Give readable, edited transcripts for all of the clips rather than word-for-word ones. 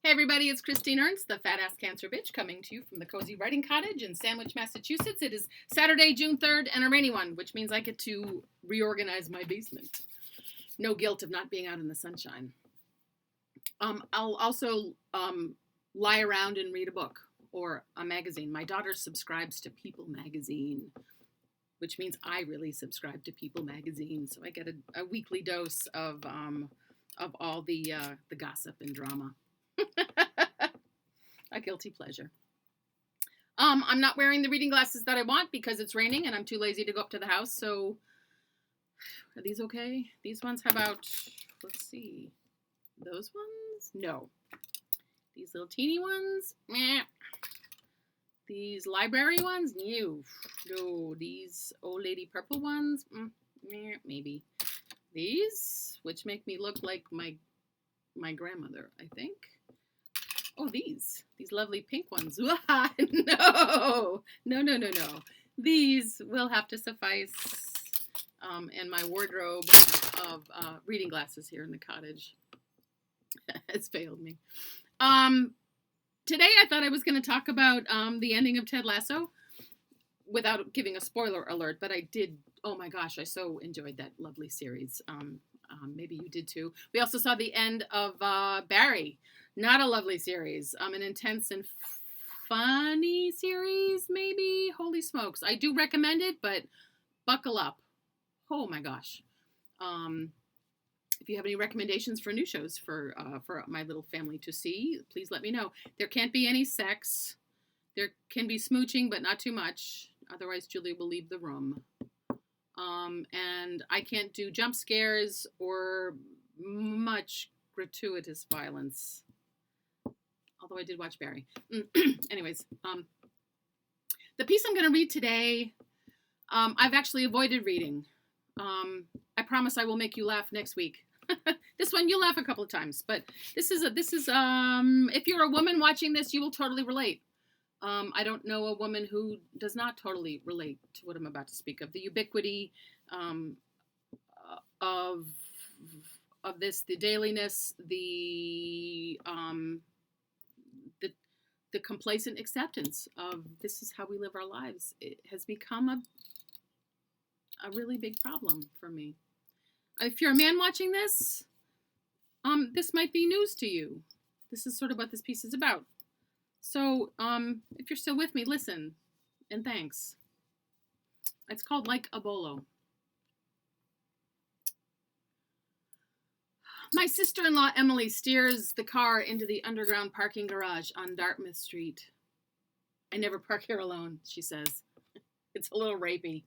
Hey everybody, it's Christine Ernst, the Fat Ass Cancer Bitch, coming to you from the Cozy Writing Cottage in Sandwich, Massachusetts. It is Saturday, June 3rd, and a rainy one, which means I get to reorganize my basement. No guilt of not being out in the sunshine. I'll also lie around and read a book or a magazine. My daughter subscribes to People magazine, which means I really subscribe to People magazine, so I get a weekly dose of all the gossip and drama. A guilty pleasure. I'm not wearing the reading glasses that I want because it's raining and I'm too lazy to go up to the house. So are these okay? These ones, how about, let's see, those ones? No. These little teeny ones? Meh. These library ones? No. These old lady purple ones? Meh, maybe. These, which make me look like my grandmother, I think. Oh, these lovely pink ones. No. These will have to suffice in my wardrobe of reading glasses here in the cottage. It's failed me. Today I thought I was going to talk about the ending of Ted Lasso without giving a spoiler alert, but I did. Oh my gosh, I so enjoyed that lovely series. Maybe you did too. We also saw the end of Barry. Not a lovely series. An intense and funny series, maybe. Holy smokes. I do recommend it, but buckle up. Oh my gosh. If you have any recommendations for new shows for my little family to see, please let me know. There can't be any sex. There can be smooching, but not too much. Otherwise, Julie will leave the room. And I can't do jump scares or much gratuitous violence. Although I did watch Barry. Anyways, the piece I'm going to read today, I've actually avoided reading. I promise I will make you laugh next week. This one, you'll laugh a couple of times, but this is if you're a woman watching this, you will totally relate. I don't know a woman who does not totally relate to what I'm about to speak of. The ubiquity of this, the dailiness, the complacent acceptance of this is how we live our lives. It has become a really big problem for me. If you're a man watching this, this might be news to you. This is sort of what this piece is about. So, if you're still with me, listen, and thanks. It's called Like a Bolo. My sister-in-law, Emily, steers the car into the underground parking garage on Dartmouth Street. I never park here alone, she says. It's a little rapey.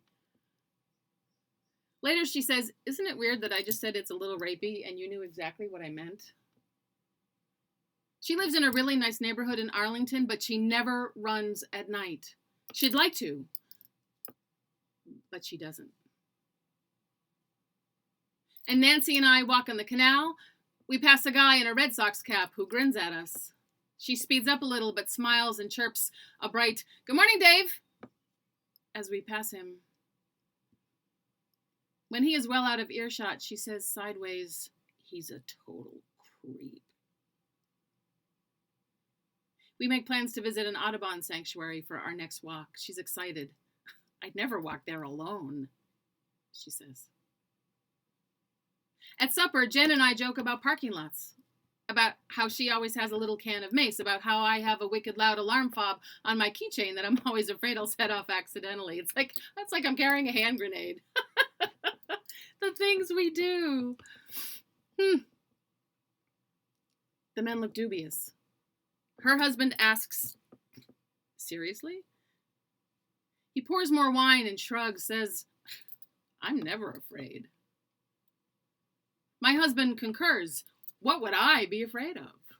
Later, she says, isn't it weird that I just said it's a little rapey and you knew exactly what I meant? She lives in a really nice neighborhood in Arlington, but she never runs at night. She'd like to, but she doesn't. And Nancy and I walk on the canal. We pass a guy in a Red Sox cap who grins at us. She speeds up a little, but smiles and chirps a bright, "Good morning, Dave," as we pass him. When he is well out of earshot, she says sideways, "He's a total creep." We make plans to visit an Audubon sanctuary for our next walk. She's excited. I'd never walk there alone, she says. At supper, Jen and I joke about parking lots, about how she always has a little can of mace, about how I have a wicked loud alarm fob on my keychain that I'm always afraid I'll set off accidentally. It's like I'm carrying a hand grenade. The things we do. The men look dubious. Her husband asks, seriously? He pours more wine and shrugs, says, I'm never afraid. My husband concurs, what would I be afraid of?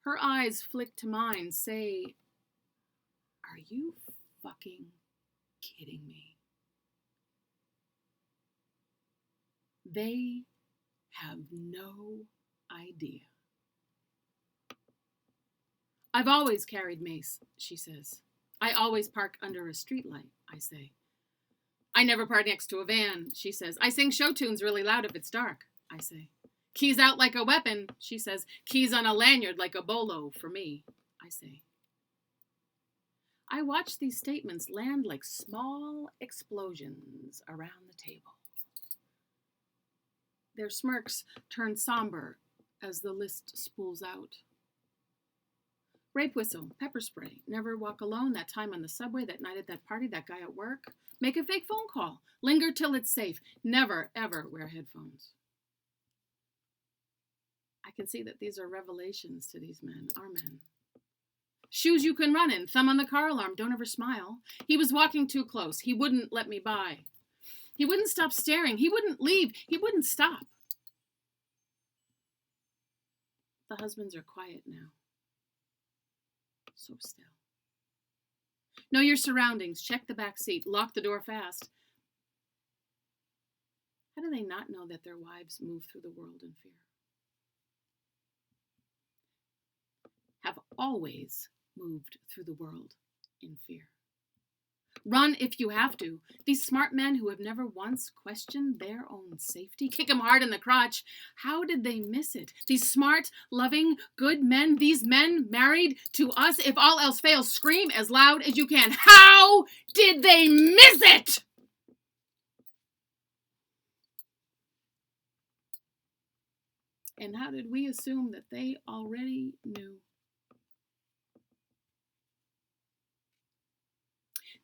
Her eyes flick to mine, say, are you fucking kidding me? They have no idea. I've always carried mace, she says. I always park under a streetlight, I say. I never park next to a van, she says. I sing show tunes really loud if it's dark, I say. Keys out like a weapon, she says. Keys on a lanyard like a bolo for me, I say. I watch these statements land like small explosions around the table. Their smirks turn somber as the list spools out. Rape whistle, pepper spray, never walk alone, that time on the subway, that night at that party, that guy at work. Make a fake phone call. Linger till it's safe. Never, ever wear headphones. I can see that these are revelations to these men, our men. Shoes you can run in, thumb on the car alarm, don't ever smile. He was walking too close. He wouldn't let me by. He wouldn't stop staring. He wouldn't leave. He wouldn't stop. The husbands are quiet now. So still. Know your surroundings. Check the back seat. Lock the door fast. How do they not know that their wives move through the world in fear? Have always moved through the world in fear. Run if you have to. These smart men who have never once questioned their own safety, kick them hard in the crotch. How did they miss it? These smart, loving, good men, these men married to us. If all else fails, scream as loud as you can. How did they miss it? And how did we assume that they already knew?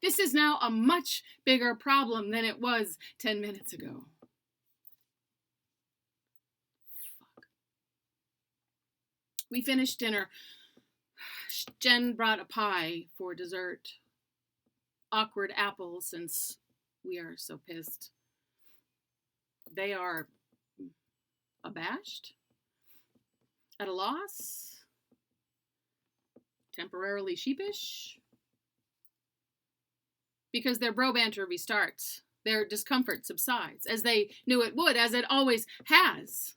This is now a much bigger problem than it was 10 minutes ago. Fuck. We finished dinner. Jen brought a pie for dessert. Awkward apples, since we are so pissed. They are abashed, at a loss, temporarily sheepish. Because their bro banter restarts. Their discomfort subsides, as they knew it would, as it always has.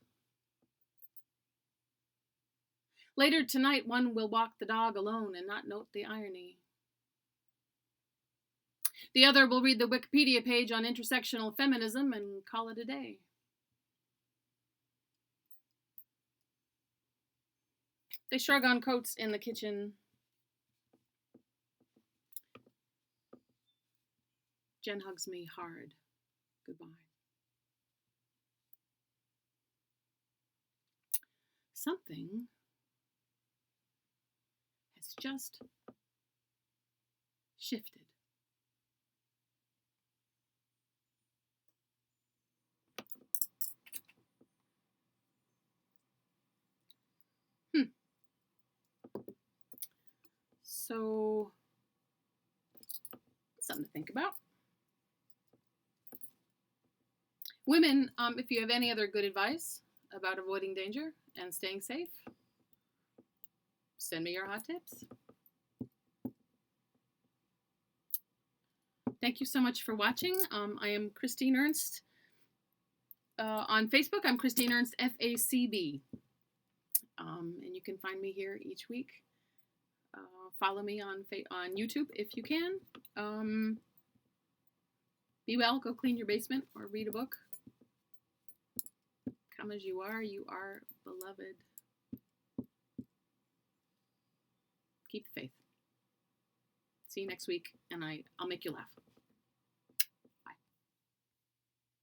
Later tonight, one will walk the dog alone and not note the irony. The other will read the Wikipedia page on intersectional feminism and call it a day. They shrug on coats in the kitchen. Jen hugs me hard. Goodbye. Something has just shifted. So, something to think about. Women, if you have any other good advice about avoiding danger and staying safe, send me your hot tips. Thank you so much for watching. I am Christine Ernst. On Facebook, I'm Christine Ernst, FACB. And you can find me here each week. Follow me on YouTube if you can. Be well, go clean your basement or read a book. Come as you are beloved. Keep the faith. See you next week, and I'll make you laugh.